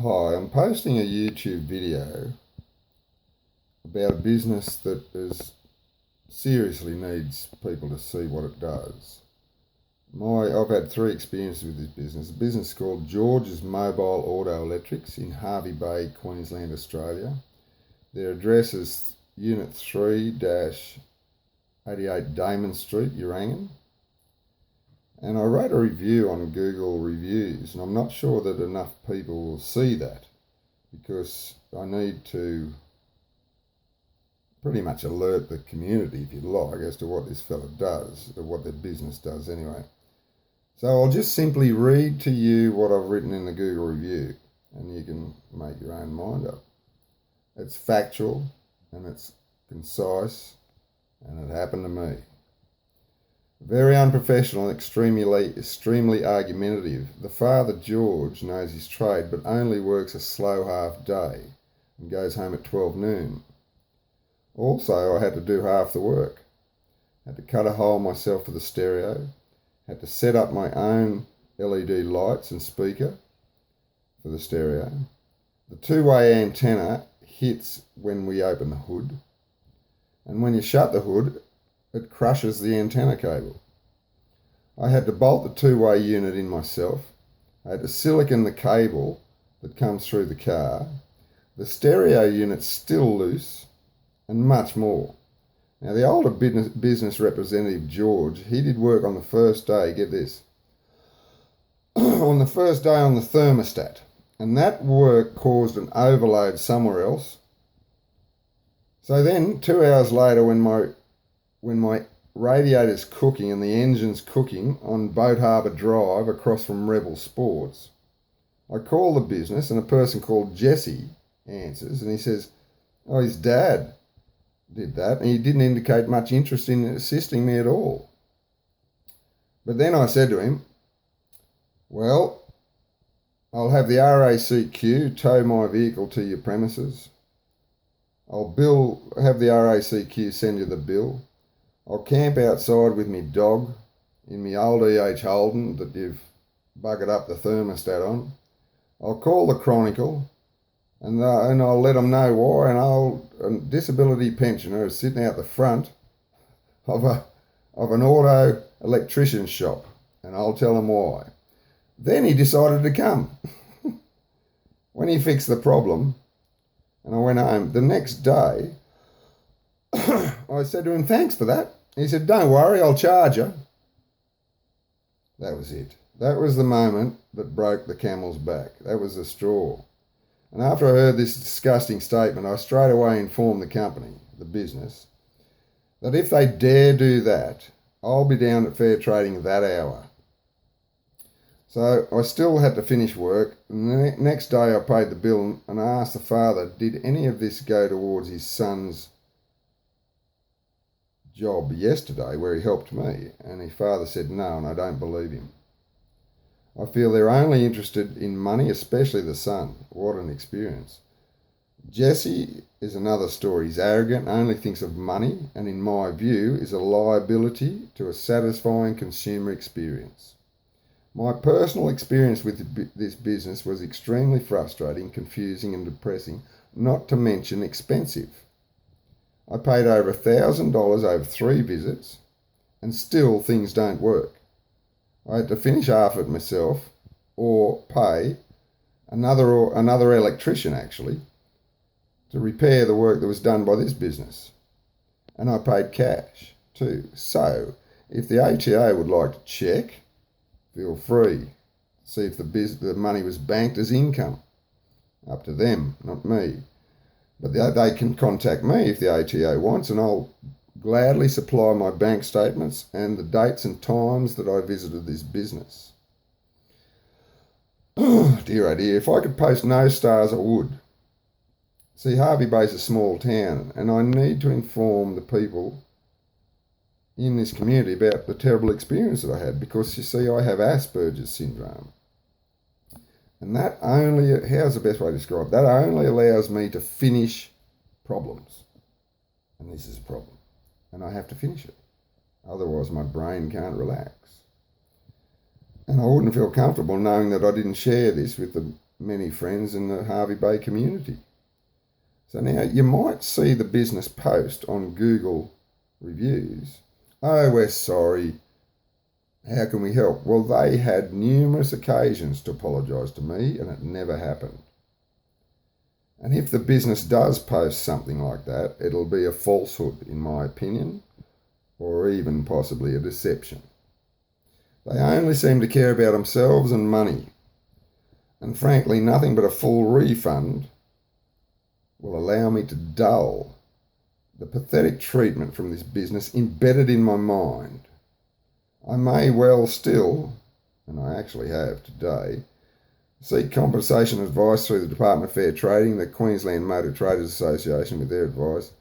Hi, I'm posting a YouTube video about a business that seriously needs people to see what it does. I've had 3 experiences with this business. A business called George's Mobile Auto Electrics in Hervey Bay, Queensland, Australia. Their address is Unit 3-88 Dayman Street, Urangan. And I wrote a review on Google Reviews, and I'm not sure that enough people will see that because I need to pretty much alert the community, if you like, as to what this fella does, or what their business does anyway. So I'll just simply read to you what I've written in the Google review, and you can make your own mind up. It's factual, and it's concise, and it happened to me. Very unprofessional and extremely argumentative. The father, George, knows his trade, but only works a slow half day and goes home at 12 noon. Also, I had to do half the work. Had to cut a hole myself for the stereo. Had to set up my own LED lights and speaker for the stereo. The two-way antenna hits when we open the hood. And when you shut the hood, it crushes the antenna cable. I had to bolt the two-way unit in myself. I had to silicone the cable that comes through the car. The stereo unit's still loose, and much more. Now, the older business representative, George, he did work on the first day, get this, on the first day on the thermostat, and that work caused an overload somewhere else. So then, 2 hours later, when my radiator's cooking and the engine's cooking on Boat Harbour Drive across from Rebel Sports, I call the business and a person called Jesse answers, and he says, oh, his dad did that, and he didn't indicate much interest in assisting me at all. But then I said to him, well, I'll have the RACQ tow my vehicle to your premises. Have the RACQ send you the bill. I'll camp outside with me dog in me old EH Holden that you've buggered up the thermostat on. I'll call the Chronicle and I'll let them know why a disability pensioner is sitting out the front of an auto electrician shop, and I'll tell them why. Then he decided to come. When he fixed the problem and I went home, the next day I said to him, thanks for that. He said, don't worry, I'll charge you. That was it. That was the moment that broke the camel's back. That was the straw. And after I heard this disgusting statement, I straight away informed the company, the business, that if they dare do that, I'll be down at fair trading that hour. So I still had to finish work, and the next day I paid the bill and I asked the father, did any of this go towards his son's job yesterday where he helped me? And his father said no, and I don't believe him. I feel they're only interested in money, especially the son. What an experience. Jesse is another story. He's arrogant, only thinks of money, and in my view is a liability to a satisfying consumer experience. My personal experience with this business was extremely frustrating, confusing and depressing, not to mention expensive. I paid over $1,000 over 3 visits, and still things don't work. I had to finish half it myself or pay another electrician, actually, to repair the work that was done by this business. And I paid cash too. So if the ATO would like to check, feel free. See if the money was banked as income. Up to them, not me. But they can contact me if the ATO wants, and I'll gladly supply my bank statements and the dates and times that I visited this business. Dear oh dear, if I could post no stars I would. See, Hervey Bay's a small town, and I need to inform the people in this community about the terrible experience that I had, because you see, I have Asperger's syndrome. And that only, how's the best way to describe it? That only allows me to finish problems. And this is a problem. And I have to finish it. Otherwise, my brain can't relax. And I wouldn't feel comfortable knowing that I didn't share this with the many friends in the Hervey Bay community. So now you might see the business post on Google reviews, "Oh, we're sorry. How can we help?" Well, they had numerous occasions to apologise to me and it never happened. And if the business does post something like that, it'll be a falsehood, in my opinion, or even possibly a deception. They only seem to care about themselves and money. And frankly, nothing but a full refund will allow me to dull the pathetic treatment from this business embedded in my mind. I may well still, and I actually have today, seek compensation advice through the Department of Fair Trading, the Queensland Motor Traders Association with their advice,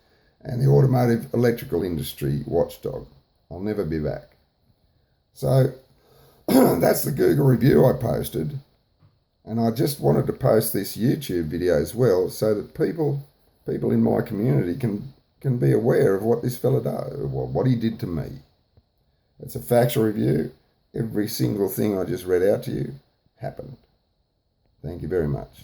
and the Automotive Electrical Industry Watchdog. I'll never be back. So that's the Google review I posted, and I just wanted to post this YouTube video as well so that people in my community can be aware of what this fella does, or what he did to me. It's a factual review. Every single thing I just read out to you happened. Thank you very much.